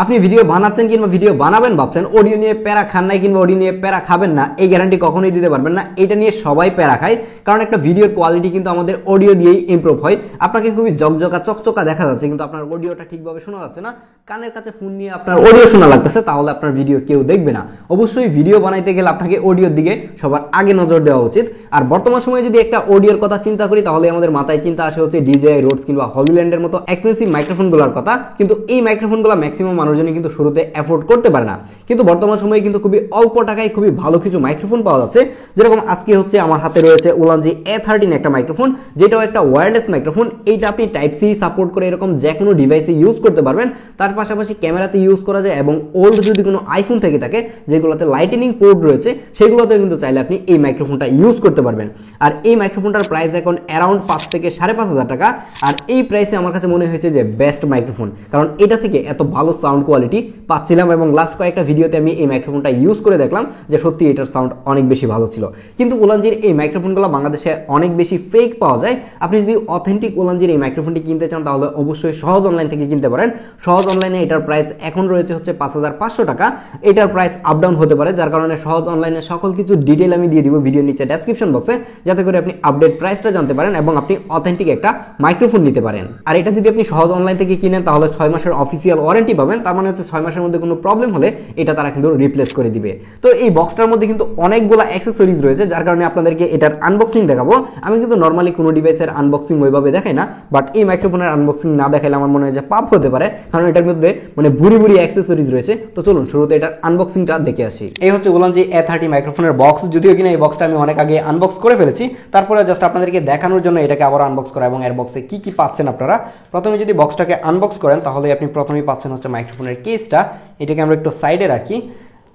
আপনি ভিডিও বানাচ্ছেন কিংবা ভিডিও বানাবেন ভাবছেন, অডিও নিয়ে প্যারা খান নাই কিংবা অডিও নিয়ে প্যারা খাবেন না, এই গ্যারান্টি কখনোই দিতে পারবেন না। এটা নিয়ে সবাই প্যারা খায়, কারণ একটা ভিডিওর কোয়ালিটি কিন্তু আমাদের অডিও দিয়েই ইমপ্রুভ হয়। আপনাকে খুবই জকজকা চকচকা দেখা যাচ্ছে, কিন্তু আপনার অডিওটা ঠিকভাবে শোনা যাচ্ছে না। কানের কাছে ফোন নিয়ে আপনার অডিও শোনা লাগতেছে, তাহলে আপনার ভিডিও কেউ দেখবে না। অবশ্যই ভিডিও বানাইতে গেলে আপনাকে অডিওর দিকে সবার আগে নজর দেওয়া উচিত। আর বর্তমান সময়ে যদি একটা অডিওর কথা চিন্তা করি, তাহলে আমাদের মাথায় চিন্তা আসে হচ্ছে DJI রোডস কিংবা হলিল্যান্ডের মতো এক্সপেন্সিভ মাইক্রোফোনগুলোর কথা। কিন্তু এই মাইক্রোফোনগুলো ম্যাক্সিমাম মানুষজনই কিন্তু শুরুতে অ্যাফোর্ড করতে পারে না। কিন্তু বর্তমান সময়ে কিন্তু খুবই অল্প টাকায় খুবই ভালো কিছু মাইক্রোফোন পাওয়া যাচ্ছে। যেরকম আজকে হচ্ছে আমার হাতে রয়েছে উলানজি A13 একটা মাইক্রোফোন, যেটাও একটা ওয়্যারলেস মাইক্রোফোন। এইটা আপনি টাইপ সি সাপোর্ট করে এরকম যে কোনো ডিভাইসে ইউজ করতে পারবেন। তার পাশাপাশি ক্যামেরাতে ইউজ করা যায়, এবং ওল্ড যদি কোনো আইফোন থেকে থাকে যেগুলোতে লাইটেনিং পোর্ট রয়েছে, সেগুলোতে কিন্তু চাইলে আপনি এই মাইক্রোফোনটা ইউজ করতে পারবেন। আর এই মাইক্রোফোনটার প্রাইস এখন অ্যারাউন্ড 5 থেকে 5,500 টাকা। আর এই প্রাইসে আমার কাছে মনে হয়েছে যে বেস্ট মাইক্রোফোন, কারণ এটা থেকে এত ভালো সাউন্ড কোয়ালিটি পাচ্ছিলাম। এবং লাস্ট কয়েকটা ভিডিওতে আমি এই মাইক্রোফোনটা ইউজ করে দেখলাম যে সত্যি এটার সাউন্ড অনেক বেশি ভালো ছিল। কিন্তু উলানজির এই মাইক্রোফোনগুলো বাংলাদেশে অনেক বেশি ফেক পাওয়া যায়। আপনি যদি অথেন্টিক উলানজির এই মাইক্রোফোনটি কিনতে চান, তাহলে অবশ্যই সহজ অনলাইন থেকে কিনতে পারেন। সহজ অনলাইনে এটার প্রাইস এখন রয়েছে হচ্ছে 5,500 টাকা। এটার প্রাইস আপ ডাউন হতে পারে, যার কারণে সহজ অনলাইনে সকল কিছু ডিটেল আমি দিয়ে দিব ভিডিওর নিচে ডেসক্রিপশন বক্সে, যাতে করে আপনি আপডেট প্রাইসটা জানতে পারেন এবং আপনি অথেন্টিক একটা মাইক্রোফোন নিতে পারেন। আর এটা যদি আপনি সহজ অনলাইন থেকে কিনেন, তাহলে 6 মাসের অফিসিয়াল ওয়ারেন্টি পাবেন। তার মানে হচ্ছে 6 মাসের মধ্যে কোনো প্রবলেম হলে এটা তারা কিন্তু রিপ্লেস করে দিবে। তো এই বক্সটার মধ্যে কিন্তু অনেকগুলো অ্যাক্সেসরিজ রয়েছে, যার কারণে আপনাদেরকে এটার আনবক্সিং দেখাবো। আমি কিন্তু নর্মালি কোনো ডিভাইসের আনবক্সিং ওইভাবে দেখাই না, বাট এই মাইক্রোফোনের আনবক্সিং না দেখাইলে আমার মনে হয় যে পাপ হতে পারে, কারণ এটার মধ্যে মানে ভুরি ভুরি অ্যাক্সেসরিজ রয়েছে। তো চলুন শুরুতে এটার আনবক্সিংটা দেখে আসি। এই হচ্ছে উলানজি A13 মাইক্রোফোনের বক্স। যদিও কিনা এই বক্সটা আমি অনেক আগে আনবক্স করে ফেলেছি, তারপরে জাস্ট আপনাদেরকে দেখানোর জন্য এটাকে আবার আনবক্স করা এবং এর বক্সে কি কি পাচ্ছেন আপনারা। প্রথমে যদি বক্সটাকে আনবক্স করেন, তাহলে আপনি প্রথমেই পাচ্ছেন হচ্ছে মাইক্রোফোনের কেসটা। এটাকে আমরা একটু সাইডে রাখি।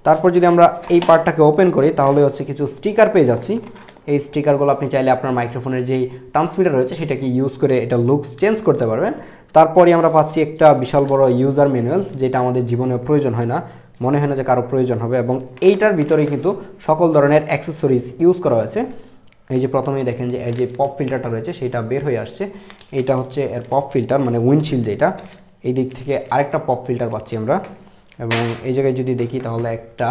তারপর যদি আমরা এই পার্টটাকে ওপেন করি, তাহলে হচ্ছে কিছু স্টিকার পেয়ে যাচ্ছি। এই স্টিকারগুলো আপনি চাইলে আপনার মাইক্রোফোনের যেই ট্রান্সমিটার রয়েছে সেটাকে ইউজ করে এটা লুকস চেঞ্জ করতে পারবেন। তারপরে আমরা পাচ্ছি একটা বিশাল বড় ইউজার ম্যানুয়াল, যেটা আমাদের জীবনে প্রয়োজন হয় না, মনে হয় না যে কারো প্রয়োজন হবে। এবং এইটার ভিতরেই কিন্তু সকল ধরনের অ্যাক্সেসরিজ ইউজ করা হয়েছে। এই যে প্রথমেই দেখেন যে এর যে পপ ফিল্টারটা রয়েছে সেটা বের হয়ে আসছে। এইটা হচ্ছে এর পপ ফিল্টার, মানে উইন্ডশিল্ড যেটা। এই দিক থেকে আরেকটা পপ ফিল্টার পাচ্ছি আমরা। এবং এই জায়গায় যদি দেখি, তাহলে একটা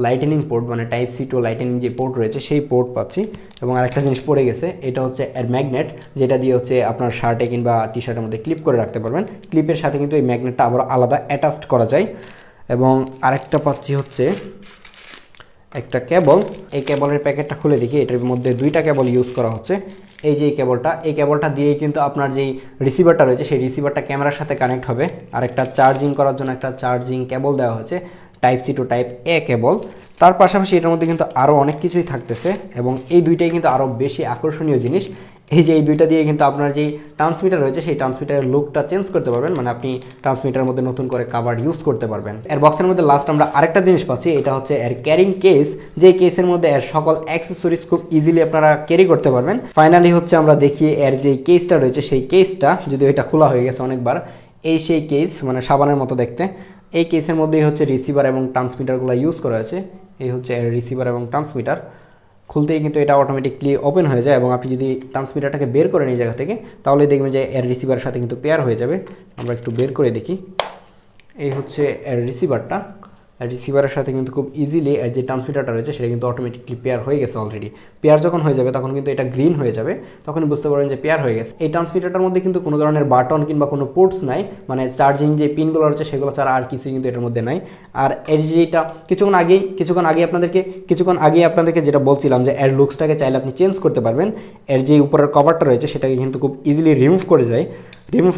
লাইটেনিং পোর্ট, মানে টাইপ সি টু লাইটেনিং যে পোর্ট রয়েছে সেই পোর্ট পাচ্ছি। এবং আরেকটা জিনিস পড়ে গেছে, এটা হচ্ছে এর ম্যাগনেট, যেটা দিয়ে হচ্ছে আপনার শার্টে কিংবা টি শার্টের মধ্যে ক্লিপ করে রাখতে পারবেন। ক্লিপের সাথে কিন্তু এই ম্যাগনেটটা আবার আলাদা অ্যাটাচড করা যায়। এবং আরেকটা পাচ্ছি হচ্ছে একটা কেবল। এই কেবলের প্যাকেটটা খুলে দেখি, এটার মধ্যে 2টা কেবল ইউজ করা হচ্ছে। এই যে এই কেবলটা দিয়েই কিন্তু আপনার যেই রিসিভারটা রয়েছে সেই রিসিভারটা ক্যামেরার সাথে কানেক্ট হবে। আর একটা চার্জিং করার জন্য একটা চার্জিং কেবল দেওয়া হয়েছে, টাইপ সি টু টাইপ এ কেবল। তার পাশাপাশি এটার মধ্যে কিন্তু আরও অনেক কিছুই থাকতেছে, এবং এই দুইটাই কিন্তু আরও বেশি আকর্ষণীয় জিনিস। এই যে এই দুইটা দিয়ে কিন্তু আপনার যেই ট্রান্সমিটার রয়েছে সেই ট্রান্সমিটারের লুকটা চেঞ্জ করতে পারবেন, মানে আপনি ট্রান্সমিটারের মধ্যে নতুন করে কাভার ইউজ করতে পারবেন। এর বক্সের মধ্যে লাস্ট আমরা আরেকটা জিনিস পাচ্ছি, এটা হচ্ছে এর ক্যারিং কেস, যে কেসের মধ্যে এর সকল অ্যাক্সেসরিজ খুব ইজিলি আপনারা ক্যারি করতে পারবেন। ফাইনালি হচ্ছে আমরা দেখি এর যে কেসটা রয়েছে সেই কেসটা, যদিও এটা খোলা হয়ে গেছে অনেকবার। এই সেই কেস, মানে সাবানের মতো দেখতে। এই কেসের মধ্যেই হচ্ছে রিসিভার এবং ট্রান্সমিটারগুলো ইউজ করা হয়েছে। এই হচ্ছে এর রিসিভার এবং ট্রান্সমিটার। খুলতেই কিন্তু এটা অটোমেটিকলি ওপেন হয়ে যায়, এবং আপনি যদি ট্রান্সমিটারটাকে বের করেন এই জায়গা থেকে, তাহলে দেখবেন যে এর রিসিভারের সাথে কিন্তু পেয়ার হয়ে যাবে। আমরা একটু বের করে দেখি। এই হচ্ছে এর রিসিভারটা। রিসিভারের সাথে কিন্তু খুব ইজিলি এর যে ট্রান্সমিটারটা রয়েছে সেটা কিন্তু অটোমেটিকলি পেয়ার হয়ে গেছে অলরেডি। পেয়ার যখন হয়ে যাবে তখন কিন্তু এটা গ্রিন হয়ে যাবে, তখন বুঝতে পারবেন যে পেয়ার হয়ে গেছে। এই ট্রান্সমিটারটার মধ্যে কিন্তু কোনো ধরনের বাটন কিংবা কোনো পোর্টস নাই, মানে চার্জিং যে পিনগুলো রয়েছে সেগুলো ছাড়া আর কিছুই কিন্তু এটার মধ্যে নাই। আর এর যেটা কিছুক্ষণ আগে আপনাদেরকে যেটা বলছিলাম যে এর লুকসটাকে চাইলে আপনি চেঞ্জ করতে পারবেন। এর যে উপরের কভারটা রয়েছে সেটাকে কিন্তু খুব ইজিলি রিমুভ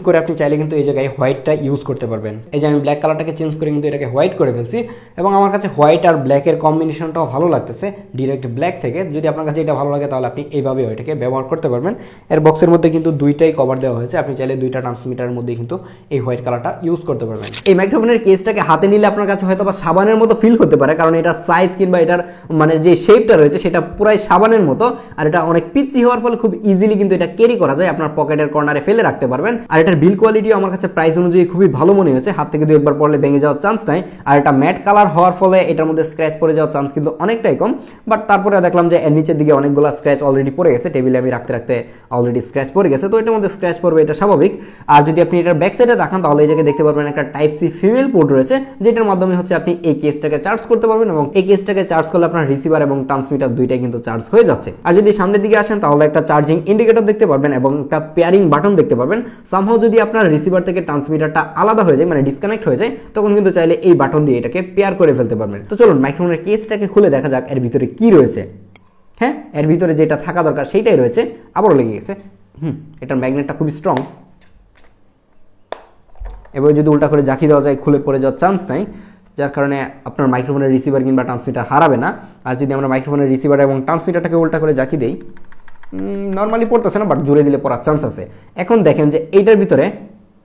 করে আপনি চাইলে কিন্তু এই জায়গায় হোয়াইটটা ইউজ করতে পারবেন। এই যে আমি ব্ল্যাক কালারটাকে চেঞ্জ করে কিন্তু এটাকে হোয়াইট করে ফেলছি, এবং আমার কাছে হোয়াইট আর ব্ল্যাকের কম্বিনেশনটাও ভালো লাগতেছে ডিরেক্ট ব্ল্যাক থেকে। যদি আপনার কাছে এটা ভালো লাগে, তাহলে আপনি এইভাবে এটাকে ব্যবহার করতে পারবেন। এর বক্সের মধ্যে কিন্তু 2টাই কভার দেওয়া হয়েছে, আপনি চাইলে 2টা ট্রান্সমিটারের মধ্যে কিন্তু এই হোয়াইট কালারটা ইউজ করতে পারবেন। এই মাইক্রোফোনের কেসটাকে হাতে নিলে আপনার কাছে হয়তো বা সাবানের মতো ফিল হতে পারে, কারণ এটা সাইজ কিংবা এটার মানে যে শেপটা রয়েছে সেটা পুরাই সাবানের মতো। আর এটা অনেক পিচ্ছি হওয়ার ফলে খুব ইজিলি কিন্তু এটা ক্যারি করা যায়, আপনার পকেটের কর্নারে ফেলে রাখতে পারবেন। আর এটার বিল কোয়ালিটিও আমার কাছে প্রাইস অনুযায়ী খুবই ভালো মনে হয়েছে, হাত থেকে 2 একবার পড়লে ভেঙে যাওয়ার চান্স নাই। আর এটা ম্যাট কালার হওয়ার ফলে এটার মধ্যে স্ক্র্যাচ পড়ে যাওয়ার চান্স কিন্তু অনেকটাই কম। বাট তারপরে দেখলাম যে এর নিচের দিকে অনেকগুলো স্ক্র্যাচ অলরেডি পড়ে গেছে, টেবিলে আমি রাখতে রাখতে অলরেডি স্ক্র্যাচ পড়ে গেছে, তো এটার মধ্যে স্ক্র্যাচ পড়বে, এটা স্বাভাবিক। আর যদি আপনি এটার ব্যাক সাইডে দেখান তাহলে এই জায়গায় দেখতে পারবেন একটা টাইপ সি ফিমেল পোর্ট রয়েছে, যেটার মাধ্যমে হচ্ছে আপনি এই কেসটাকে চার্জ করতে পারবেন, এবং এই কেসটাকে চার্জ করলে আপনার রিসিভার এবং ট্রান্সমিটার দুইটাই কিন্তু চার্জ হয়ে যাচ্ছে। আর যদি সামনের দিকে আসেন তাহলে একটা চার্জিং ইন্ডিকেটর দেখতে পারবেন এবং একটা পেয়ারিং বাটন দেখতে পারবেন। সামহাও যদি আপনার রিসিভার থেকে ট্রান্সমিটারটা আলাদা হয়ে যায়, মানে ডিসকানেক্ট হয়ে যায়, তখন কিন্তু চাইলে এই বাটন দিয়ে এটাকে পেয়ার করে ফেলতে পারবেন। তো চলুন মাইক্রোফোনের কেসটাকে খুলে দেখা যাক এর ভিতরে কি রয়েছে। হ্যাঁ, এর ভিতরে যেটা থাকা দরকার সেইটাই রয়েছে, আবারও লেগে গেছে। এটার ম্যাগনেটটা খুবই স্ট্রং, এবার যদি উল্টা করে জাকি দেওয়া যায় খুলে পড়ে যাওয়ার চান্স নাই, যার কারণে আপনার মাইক্রোফোনের রিসিভার কিংবা ট্রান্সমিটার হারাবে না। আর যদি আমরা মাইক্রোফোনের রিসিভার এবং ট্রান্সমিটারটাকে উল্টা করে জাকি দেই, নর্মালি পড়তেছে না, বাট জুড়ে দিলে পড়ার চান্স আছে। এখন দেখেন যে এইটার ভিতরে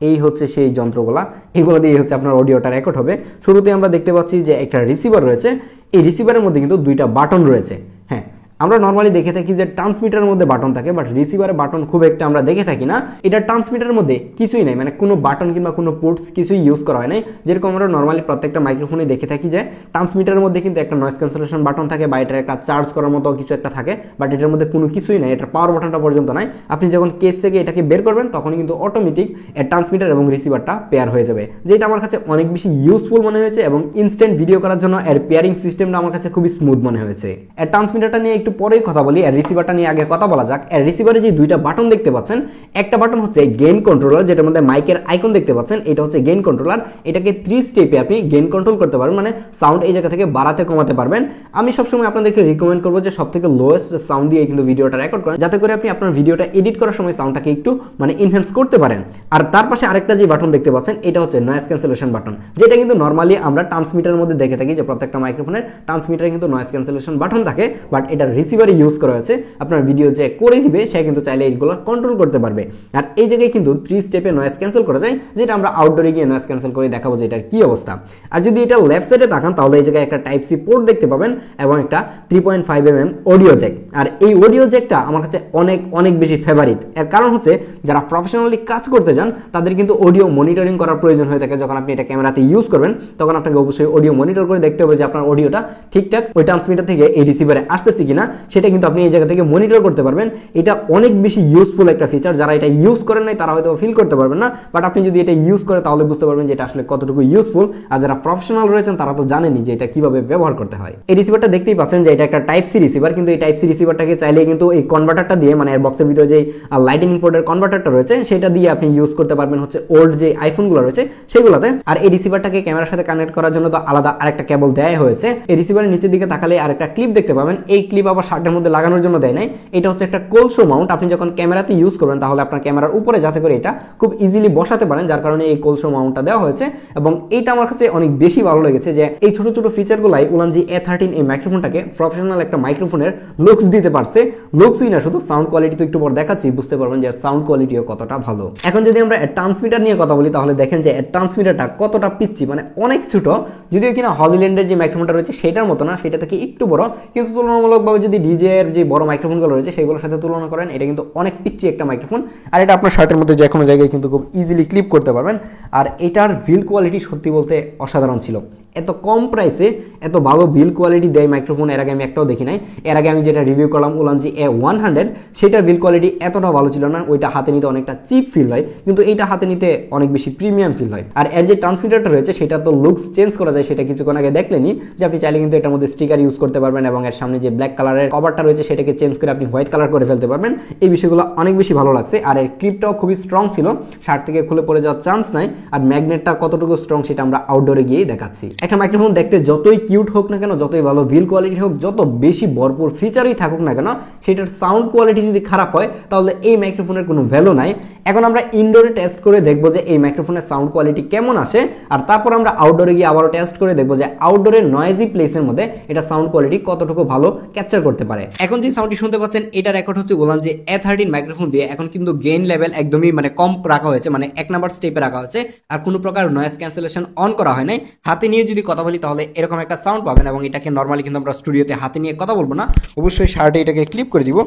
এই হচ্ছে সেই যন্ত্রগুলা, এগুলো দিয়ে হচ্ছে আপনার অডিওটা রেকর্ড হবে। শুরুতে আমরা দেখতে পাচ্ছি যে একটা রিসিভার রয়েছে, এই রিসিভারের মধ্যে কিন্তু 2টা বাটন রয়েছে। হ্যাঁ, আমরা নর্মালি দেখে থাকি যে ট্রান্সমিটারের মধ্যে বাটন থাকে, বাট রিসিভারের বাটন খুব একটা আমরা দেখে থাকি না। এটা ট্রান্সমিটারের মধ্যে কিছুই নাই, মানে কোনো বাটন কিংবা কোনো পোর্টস কিছুই ইউজ করা হয় নাই। যেরকম আমরা নর্মালি প্রত্যেকটা মাইক্রোফোনে দেখে থাকি যে ট্রান্সমিটারের মধ্যে কিন্তু একটা নয়েজ ক্যান্সেলেশন বাটন থাকে বা এটার একটা চার্জ করার মতো কিছু একটা থাকে, বাট এটার মধ্যে কোনো কিছুই নাই, এটার পাওয়ার বাটনটা পর্যন্ত নাই। আপনি যখন কেস থেকে এটাকে বের করবেন তখন কিন্তু অটোমেটিক এর ট্রান্সমিটার এবং রিসিভারটা পেয়ার হয়ে যাবে, যেটা আমার কাছে অনেক বেশি ইউজফুল মনে হয়েছে এবং ইনস্ট্যান্ট ভিডিও করার জন্য এর পেয়ারিং সিস্টেমটা আমার কাছে খুবই স্মুথ মনে হয়েছে। এর ট্রান্সমিটারটা নিয়ে একটু পরেই কথা বলি, এর রিসিভারটা নিয়ে আগে কথা বলা যাক। এর রিসিভারে যে 2টা বাটন দেখতে পাচ্ছেন, একটা বাটন হচ্ছে গেইন কন্ট্রোলার, যেটার মধ্যে মাইকের আইকন দেখতে পাচ্ছেন, এটা হচ্ছে গেইন কন্ট্রোলার। এটাকে 3 স্টেপে আপনি গেইন কন্ট্রোল করতে পারবেন, মানে সাউন্ড এই জায়গা থেকে বাড়াতে কমাতে পারবেন। আমি সবসময় আপনাদেরকে রিকমেন্ড করবো যে সবথেকে লোয়েস্ট সাউন্ড দিয়ে কিন্তু ভিডিওটা রেকর্ড করেন, যাতে করে আপনি আপনার ভিডিওটা এডিট করার সময় সাউন্ডটাকে একটু মানে ইনহ্যান্স করতে পারেন। আর তার পাশে আরেকটা যে বাটন দেখতে পাচ্ছেন, এটা হচ্ছে নয়েজ ক্যান্সেলেশন বাটন, যেটা কিন্তু নর্মালি আমরা ট্রান্সমিটারের মধ্যে দেখে থাকি যে প্রত্যেকটা মাইক্রোফোনের ট্রান্সমিটারে কিন্তু নয়েজ ক্যান্সেলেশন বাটন থাকে, বাট এটা রিসিভারে ইউজ করা হয়েছে। আপনার ভিডিও যে করে দিবে সে কিন্তু চাইলে এইগুলো কন্ট্রোল করতে পারবে। আর এই জায়গায় কিন্তু 3 স্টেপে নয়েজ ক্যান্সেল করা যায়, যেটা আমরা আউটডোরে গিয়ে নয়েজ ক্যান্সেল করে দেখাবো যে এটার কি অবস্থা। আর যদি এটা লেফট সাইডে তাকান তাহলে এই জায়গায় একটা টাইপ সি পোর্ট দেখতে পাবেন এবং একটা 3.5 mm অডিও জ্যাক। আর এই অডিও জ্যাকটা আমার কাছে অনেক অনেক বেশি ফেভারিট। এর কারণ হচ্ছে যারা প্রফেশনালি কাজ করতে যান তাদের কিন্তু অডিও মনিটরিং করার প্রয়োজন হয়ে থাকে। যখন আপনি এটা ক্যামেরাতে ইউজ করবেন তখন আপনাকে অবশ্যই অডিও মনিটর করে দেখতে হবে যে আপনার অডিওটা ঠিকঠাক ওই ট্রান্সমিটার থেকে এই রিসিভারে আসতেছে কিনা, সেটা কিন্তু আপনি এই জায়গা থেকে মনিটর করতে পারবেন। এটা অনেক বেশি ইউজফুল একটা ফিচার, যারা এটা ইউজ করেন নাই তারা হয়তো ফিল করতে পারবেন না, বাট আপনি যদি এটা ইউজ করে তাহলে বুঝতে পারবেন যে এটা আসলে কতটুকু ইউজফুল। আর যারা প্রফেশনাল রয়েছেন তারা তো জানেনই যে এটা কিভাবে ব্যবহার করতে হয়। এই রিসিভারটা দেখতেই পাচ্ছেন যে এটা একটা টাইপ সি রিসিভার, কিন্তু এই টাইপ সি রিসিভারটাকে চাইলে কিন্তু এই কনভার্টারটা দিয়ে, মানে এর বক্সের ভিতরে যে লাইটনিং পোর্টের কনভার্টারটা রয়েছে সেটা দিয়ে আপনি ইউজ করতে পারবেন হচ্ছে ওল্ড যে আইফোনগুলো রয়েছে সেগুলোতে। আর এই রিসিভারটাকে ক্যামেরার সাথে কানেক্ট করার জন্য তো আলাদা আরেকটা কেবল দেয়া হয়েছে। এই রিসিভারের নিচের দিকে তাকালে আরেকটা ক্লিপ দেখতে পাবেন, এই ক্লিপ আবার শার্টের মধ্যে লাগানোর জন্য দেয় নাই। এটা হচ্ছে একটা কোলসো মাউন্ট, আপনি যখন ক্যামেরাতে ইউজ করবেন তাহলে আপনার ক্যামেরার উপরে যাতে করে এটা খুব ইজিলি বসাতে পারেন, যার কারণে এই কোলসো মাউন্টটা দেওয়া হয়েছে। এবং এইটা আমার কাছে অনেক বেশি ভালো লেগেছে যে এই ছোট ছোট ফিচারগুলাই উলানজি A13 এই মাইক্রোফোনটাকে প্রফেশনাল একটা মাইক্রোফোনের লুকস দিতে পারছে। লুকসই না শুধু, সাউন্ড কোয়ালিটি তো একটু পর দেখাচ্ছি, বুঝতে পারবেন যে সাউন্ড কোয়ালিটিও কতটা ভালো। এখন যদি আমরা ট্রান্সমিটার নিয়ে কথা বলি তাহলে দেখেন যে ট্রান্সমিটারটা কতটা পিচ্ছি, মানে অনেক ছোট। যদিও কিনা হলিল্যান্ডের যে মাইক্রোফোনটা রয়েছে সেটার মতো না, সেটা থেকে একটু বড়, কিন্তু তুলনামূলকভাবে যদি ডিজে এর যে বড় মাইক্রোফোনগুলো রয়েছে সেগুলোর সাথে তুলনা করেন এটা কিন্তু অনেক পিচ্ছি একটা মাইক্রোফোন। আর এটা আপনার শার্টের মধ্যে যে কোনো জায়গায় কিন্তু খুব ইজিলি ক্লিপ করতে পারবেন। আর এটার বিল্ড কোয়ালিটি সত্যি বলতে অসাধারণ ছিল। এত কম প্রাইসে এত ভালো বিল্ড কোয়ালিটি দেয় মাইক্রোফোন এর আগে আমি একটাও দেখি নাই। এর আগে আমি যেটা রিভিউ করলাম উলানজি A100, সেটার বিল্ড কোয়ালিটি এতটা ভালো ছিল না। ওইটা হাতে নিতে অনেকটা চিপ ফিল হয়, কিন্তু এইটা হাতে নিতে অনেক বেশি প্রিমিয়াম ফিল হয়। আর এর যে ট্রান্সমিটারটা রয়েছে সেটা তো লুকস চেঞ্জ করা যায়, সেটা কিছুক্ষণ আগে দেখলেনি যে আপনি চাইলে কিন্তু এটার মধ্যে স্টিকার ইউজ করতে পারবেন এবং এর সামনে যে ব্ল্যাক কালারের কভারটা রয়েছে সেটাকে চেঞ্জ করে আপনি হোয়াইট কালার করে ফেলতে পারবেন। এই বিষয়গুলো অনেক বেশি ভালো লাগছে। আর এর ক্লিপটাও খুবই স্ট্রং ছিল, শার্ট থেকে খুলে পড়ে যাওয়ার চান্স নাই। আর ম্যাগনেটটা কতটুকু স্ট্রং সেটা আমরা আউটডোরে গিয়েই দেখাচ্ছি। একটা মাইক্রোফোন দেখতে যতই কিউট হোক না কেন, যতই ভালো বিল কোয়ালিটি হোক, যত বেশি ভরপুর ফিচারই থাকুক না কেন, সেটার সাউন্ড কোয়ালিটি যদি খারাপ হয় তাহলে এই মাইক্রোফোনের কোনো ভ্যালু নাই। এখন আমরা ইনডোরে টেস্ট করে দেখবো যে এই মাইক্রোফোনের সাউন্ড কোয়ালিটি কেমন আসে, আর তারপর আমরা আউটডোরে গিয়ে আবারও টেস্ট করে দেখবো যে আউটডোরের নয়েজি প্লেসের মধ্যে এটা সাউন্ড কোয়ালিটি কতটুকু ভালো ক্যাপচার করতে পারে। এখন যে সাউন্ডটি শুনতে পাচ্ছেন এটা রেকর্ড হচ্ছে উলানজি A13 মাইক্রোফোন দিয়ে। এখন কিন্তু গেইন লেভেল একদমই মানে কম রাখা হয়েছে, মানে 1 নাম্বার স্টেপে রাখা হয়েছে, আর কোনো প্রকার নয়েজ ক্যান্সেলেশন অন করা হয় নাই। হাতে নিয়ে যদি কথা বলি তাহলে এরকম একটা সাউন্ড পাবেন। এবং এটাকে নর্মালি কিন্তু আমরা স্টুডিওতে হাতে নিয়ে কথা বলবো না, অবশ্যই শার্টে এটাকে ক্লিপ করে দিব।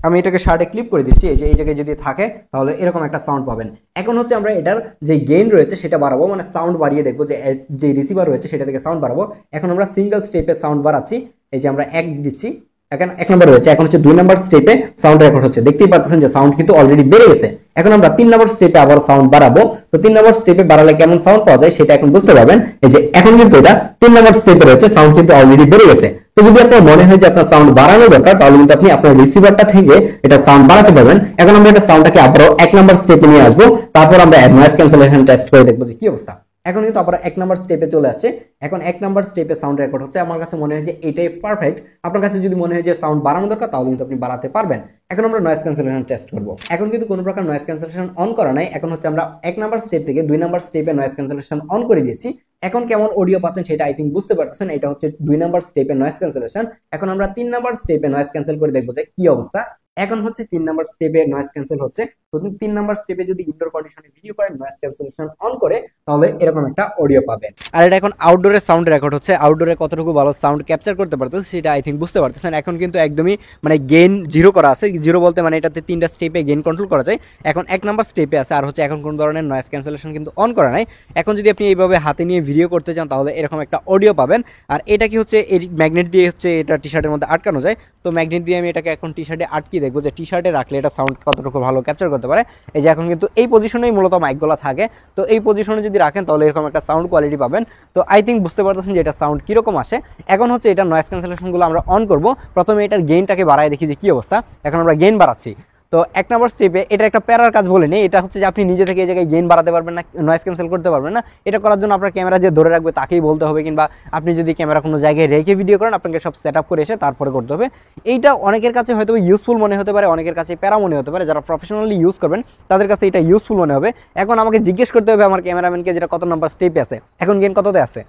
আমি এটাকে শার্টে ক্লিপ করে দিচ্ছি, এই যে এই জায়গায় যদি থাকে তাহলে এরকম একটা সাউন্ড পাবেন। এখন হচ্ছে আমরা এটার যে গেইন রয়েছে সেটা বাড়াবো, মানে সাউন্ড বাড়িয়ে দেখবো যে রিসিভার রয়েছে সেটা থেকে সাউন্ড বাড়াবো। এখন আমরা সিঙ্গেল স্টেপে সাউন্ড বাড়াচ্ছি, এই যে আমরা 1 দিচ্ছি, এখন 1 নম্বর রয়েছে, এখন হচ্ছে 2 নম্বর স্টেপে সাউন্ড রেকর্ড হচ্ছে, দেখতেই পাচ্ছেন যে সাউন্ড কিন্তু অলরেডি বেড়ে গেছে। এখন আমরা 3 নম্বর স্টেপে আবার সাউন্ড বাড়াবো, তো 3 নম্বর স্টেপে বাড়ালে কেমন সাউন্ড পাওয়া যায় সেটা এখন বুঝতে পারবেন। এই যে এখন কিন্তু এটা 3 নম্বর স্টেপে রয়েছে, সাউন্ড কিন্তু অলরেডি বেড়ে গেছে। তো যদি আপনার মনে হয় যে আপনার সাউন্ড বাড়ানো দরকার তাহলে কিন্তু আপনি আপনার রিসিভারটা থেকে এটা সাউন্ড বাড়াতে পারবেন। এখন আমরা এটা সাউন্ডটাকে আবারও 1 নম্বর স্টেপে নিয়ে আসবো, তারপর আমরা নয়েজ ক্যান্সেলেশন টেস্ট করে দেখবো যে কি অবস্থা। এখন কিন্তু আবার 1 নম্বর স্টেপে চলে আসছে, এখন 1 নম্বর স্টেপে সাউন্ড রেকর্ড হচ্ছে। আমার কাছে মনে হয় যে এটাই পারফেক্ট। আপনার কাছে যদি মনে হয় যে সাউন্ড বাড়ানো দরকার তাহলে কিন্তু আপনি বাড়াতে পারবেন। এখন আমরা নয়েজ ক্যান্সেলেশন টেস্ট করব। এখন কিন্তু কোনো প্রকার নয়েজ ক্যান্সেলেশন অন করা নাই, এখন হচ্ছে আমরা 1 নম্বর স্টেপ থেকে 2 নম্বর স্টেপে নয়েজ ক্যান্সেলেশন অন করে দিয়েছি। এখন কেমন অডিও পাচ্ছেন সেটা আই থিঙ্ক বুঝতে পারতেছেন। এটা হচ্ছে 2 নম্বর স্টেপে নয়েজ ক্যান্সেলেশন। এখন আমরা 3 নম্বর স্টেপে নয়েজ ক্যান্সেল করে দেখবো যে কি অবস্থা। এখন হচ্ছে 3 নম্বর স্টেপে নয়েজ ক্যান্সেল হচ্ছে। তো 3 নম্বর স্টেপে যদি ইনডোর কন্ডিশনে ভিডিও করেন নয়েজ ক্যান্সেলেশন অন করে তাহলে এরকম একটা অডিও পাবেন। আর এটা এখন আউটডোরে সাউন্ড রেকর্ড হচ্ছে, আউটডোরে কতটুকু ভালো সাউন্ড ক্যাপচার করতে পারতেছে সেটা আই থিঙ্ক বুঝতে পারতেছেন। এখন কিন্তু একদমই মানে গেইন 0 করা আছে, 0 বলতে মানে এটাতে 3টা স্টেপে গেইন কন্ট্রোল করা যায়। এখন 1 নম্বর স্টেপে আছে, আর হচ্ছে এখন কোনো ধরনের নয়েজ ক্যান্সেলেশন কিন্তু অন করা নাই। এখন যদি আপনি এইভাবে হাতে নিয়ে ভিডিও করতে চান তাহলে এরকম একটা অডিও পাবেন। আর এটা কি হচ্ছে এই ম্যাগনেট দিয়ে হচ্ছে এটা টি শার্টের মধ্যে আটকানো যায়, তো ম্যাগনেট দিয়ে আমি এটাকে এখন টি শার্টে আটকে দেখবো যে টি শার্টে রাখলে এটা সাউন্ড কতটুকু ভালো ক্যাপচার করতে পারে। এই যে এখন কিন্তু এই পজিশনেই মূলত মাইকগুলো থাকে, তো এই পজিশনে যদি রাখেন তাহলে এরকম একটা সাউন্ড কোয়ালিটি পাবেন। তো আই থিঙ্ক বুঝতে পারতেছেন যে এটা সাউন্ড কিরকম আসে। এখন হচ্ছে এটা নয়েজ ক্যান্সেলেশনগুলো আমরা অন করব। প্রথমে এটার গেইনটাকে বাড়ায় দেখি যে কি অবস্থা। এখন আমরা গেইন বাড়াচ্ছি, তো 1 নম্বর স্টেপে এটা একটা প্যারার কাজ বলে নেই, এটা হচ্ছে যে আপনি নিজে থেকে এই জায়গায় গেইন বাড়াতে পারবেন না, নয়েজ ক্যান্সেল করতে পারবেন না। এটা করার জন্য আপনার ক্যামেরা যে ধরে রাখবে তাকেই বলতে হবে, কিংবা আপনি যদি ক্যামেরা কোনো জায়গায় রেখে ভিডিও করেন আপনাকে সব সেট আপ করে এসে তারপরে করতে হবে। এইটা অনেকের কাছে হয়তো ইউজফুল মনে হতে পারে, অনেকের কাছে প্যারা মনে হতে পারে। যারা প্রফেশনালি ইউজ করবেন তাদের কাছে এটা ইউজফুল মনে হবে। এখন আমাকে জিজ্ঞেস করতে হবে আমার ক্যামেরাম্যানকে যেটা কত নম্বর স্টেপে আছে, এখন গেইন কততে আছে।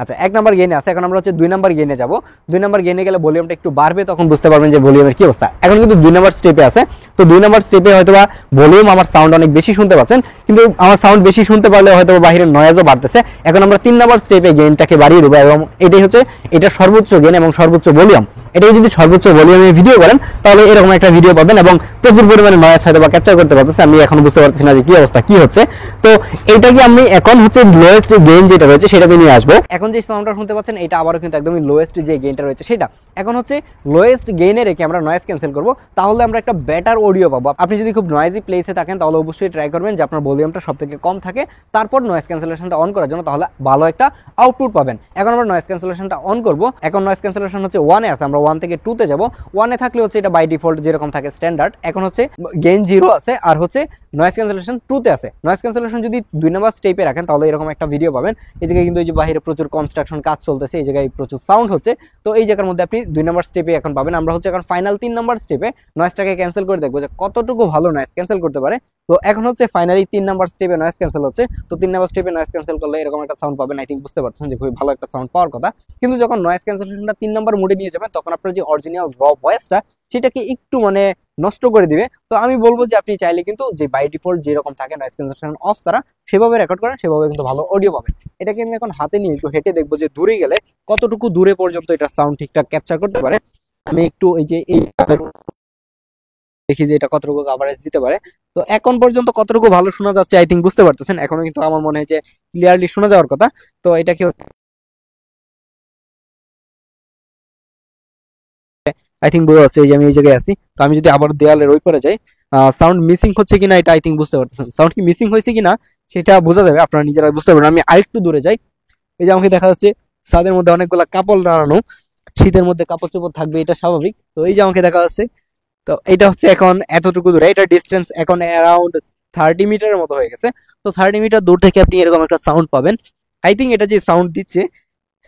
আচ্ছা 1 নম্বর গেইনে আছে, এখন আমরা হচ্ছে 2 নম্বর গেইনে যাব। 2 নম্বর গেইনে গেলে ভলিউমটা একটু বাড়বে, তখন বুঝতে পারবেন যে ভলিউমের কি অবস্থা। এখন কিন্তু 2 নম্বর স্টেপে আছে, তো 2 নম্বর স্টেপে হয়তোবা ভলিউম আমার সাউন্ড অনেক বেশি শুনতে পাচ্ছেন, কিন্তু আমার সাউন্ড বেশি শুনতে পারলে হয়তো বাইরের নয়েজও বাড়তেছে। এখন আমরা 3 নম্বর স্টেপে গেইনটাকে বাড়িয়ে দেবো, এবং এটাই হচ্ছে এটা সর্বোচ্চ গেইন এবং সর্বোচ্চ ভলিউম। এটাই যদি সর্বোচ্চ ভলিউমে ভিডিও করেন তাহলে এরকম একটা ভিডিও পাবেন, এবং প্রচুর পরিমাণে নয়েজ হয়তো বা ক্যাপচার করতে পারতেছে। আমি এখন বুঝতে পারতেছি না যে কি অবস্থা কি হচ্ছে। তো এইটাকে আমি এখন হচ্ছে লোয়েস্ট গেইন যেটা রয়েছে সেটাতে নিয়ে আসবো। এখন যে সাউন্ডটা শুনতে পাচ্ছেন এটা আবারও কিন্তু একদমই লোয়েস্ট যে গেইনটা রয়েছে সেটা। এখন হচ্ছে লোয়েস্ট গেইনে রেখে আমরা নয়েজ ক্যান্সেল করব, তাহলে আমরা একটা বেটার অডিও পাবো। আপনি যদি খুব নয়েজি প্লেসে থাকেন তাহলে অবশ্যই ট্রাই করবেন যে আপনার ভলিউমটা সবথেকে কম থাকে, তারপর নয়েজ ক্যান্সেলেশনটা অন করার জন্য, তাহলে ভালো একটা আউটপুট পাবেন। এখন আমরা নয়েজ ক্যান্সেলেশনটা অন করব। এখন নয়েজ ক্যান্সেলেশন হচ্ছে 1 এ আছে, আমরা 1 থেকে 2 তে যাব। 1 এ থাকলে হচ্ছে এটা বাই ডিফল্ট যেরকম থাকে স্ট্যান্ডার্ড। এখন হচ্ছে গেইন 0 আছে, আর হচ্ছে নয়েজ ক্যান্সেলেশন 2 তে আছে। নয়েজ ক্যান্সেলেশন যদি 2 নম্বর স্টেপে রাখেন তাহলে এরকম একটা ভিডিও পাবেন। এই জায়গায় কিন্তু এই যে বাইরে প্রচুর কনস্ট্রাকশন কাজ চলতেছে, এই জায়গায় প্রচুর সাউন্ড হচ্ছে, তো এই জায়গার মধ্যে আপনি 2 নম্বর স্টেপে এখন পাবেন। আমরা হচ্ছে এখন ফাইনাল 3 নম্বর স্টেপে নয়েজটাকে ক্যান্সেল করে দেখবো যে কতটুকু ভালো নয়েজ ক্যান্সেল করতে পারে। তো এখন হচ্ছে ফাইনালি 3 নম্বর স্টেপে নয়েজ ক্যান্সেল হচ্ছে। তো 3 নম্বর স্টেপে নয়েজ ক্যান্সেল করলে এরকম একটা সাউন্ড পাবেন। আই থিঙ্ক বুঝতে পারছেন যে খুবই ভালো একটা সাউন্ড পাওয়ার কথা। কিন্তু যখন নয়েজ ক্যান্সেলেশনটা 3 নম্বর মোডে নিয়ে যাবেন তখন আপনার যে অরিজিনাল র ভয়েসটা সেটাকে একটু মানে নষ্ট করে দিবে। তো আমি বলবো যে আপনি চাইলে কিন্তু যে বাই ডিফল্ট যেরকম থাকে নয়েজ ক্যান্সেলেশন অফ ছাড়া সেভাবে রেকর্ড করেন, সেভাবে কিন্তু ভালো অডিও পাবেন। এটাকে আমি এখন হাতে নিয়ে একটু হেঁটে দেখবো যে দূরে গেলে কতটুকু দূরে পর্যন্ত এটা সাউন্ড ঠিকঠাক ক্যাপচার করতে পারে। আমি একটু এই যে এই দেখি যে এটা কতটুকু কভারেজ দিতে পারে। তো এখন পর্যন্ত কতটুকু ভালো শোনা যাচ্ছে আই থিঙ্ক বুঝতে পারতেছেন। এখনো কিন্তু আমার মনে হয় যে ক্লিয়ারলি শোনা যাওয়ার কথা। তো এটা কি আই থিঙ্ক বোঝা যাচ্ছে, এই যে আমি এই জায়গায় আছি। তো আমি যদি আবার দেয়ালের ওই পারে যাই, সাউন্ড মিসিং হচ্ছে কিনা এটা আই থিঙ্ক বুঝতে পারতেছেন। সাউন্ড কি মিসিং হয়েছে কিনা সেটা বোঝা যাবে, আপনারা নিজেরা বুঝতে পারবেন। আমি আরেকটু দূরে যাই, এই যে আমাকে দেখা যাচ্ছে ছাদের মধ্যে অনেকগুলা কাপড় দাঁড়ানো, শীতের মধ্যে কাপড় চোপড় থাকবে এটা স্বাভাবিক। তো এই যে আমাকে দেখা যাচ্ছে, তো এটা হচ্ছে এখন এতটুকু দূরে, এটা ডিস্টেন্স এখন অ্যারাউন্ড 30 মিটারের মতো হয়ে গেছে। তো 30 মিটার দূর থেকে আপনি এরকম একটা সাউন্ড পাবেন। আই থিঙ্ক এটা যে সাউন্ড দিচ্ছে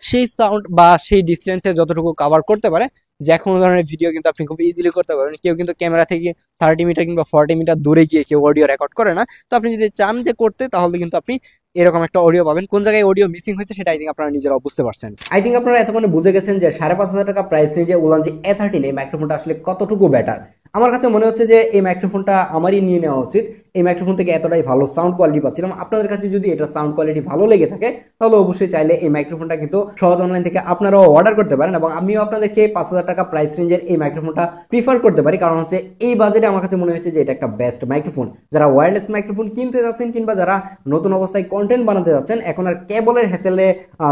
সেই সাউন্ড বা সেই ডিস্টেন্সে যতটুকু কভার করতে পারে, যে কোনো ধরনের ভিডিও কিন্তু আপনি খুব ইজিলি করতে পারবেন। কেউ কিন্তু ক্যামেরা থেকে 30 মিটার কিংবা 40 মিটার দূরে গিয়ে কেউ অডিও রেকর্ড করে না। তো আপনি যদি চান যে করতে, তাহলে কিন্তু আপনি এরকম একটা অডিও পাবেন। কোন জায়গায় অডিও মিসিং হয়েছে সেটা আই থিঙ্ক আপনারা নিজেরাও বুঝতে পারছেন। আই থিঙ্ক আপনারা এতক্ষণে বুঝে গেছেন যে 5,500 টাকা প্রাইস নিয়ে যে উলান যে A13 এই মাইক্রোফোনটা আসলে কতটুকু বেটার। আমার কাছে মনে হচ্ছে যে এই মাইক্রোফোনটা আমারই নিয়ে নেওয়া উচিত। এই মাইক্রোফোন থেকে এতটাই ভালো সাউন্ড কোয়ালিটি পাচ্ছিলাম। আপনাদের কাছে যদি এটা সাউন্ড কোয়ালিটি ভালো লেগে থাকে তাহলে অবশ্যই চাইলে এই মাইক্রোফোনটা কিন্তু সহজ অনলাইন থেকে আপনারাও অর্ডার করতে পারেন, এবং আমিও আপনাদেরকে 5,000 টাকা প্রাইস রেঞ্জের এই মাইক্রোফোনটা প্রিফার করতে পারি, কারণ হচ্ছে এই বাজেটে আমার কাছে মনে হয়েছে যে এটা একটা বেস্ট মাইক্রোফোন। যারা ওয়্যারলেস মাইক্রোফোন কিনতে যাচ্ছেন কিংবা যারা নতুন অবস্থায় কন্টেন্ট বানাতে যাচ্ছেন, এখন আর কেবলের হ্যাসেলে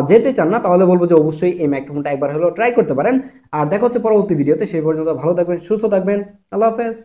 যেতে চান না, তাহলে বলবো যে অবশ্যই এই মাইক্রোফোনটা একবার হলেও ট্রাই করতে পারেন। আর দেখা হচ্ছে পরবর্তী ভিডিওতে, সেই পর্যন্ত ভালো থাকবেন, সুস্থ থাকবেন, আল্লাহ হাফেজ।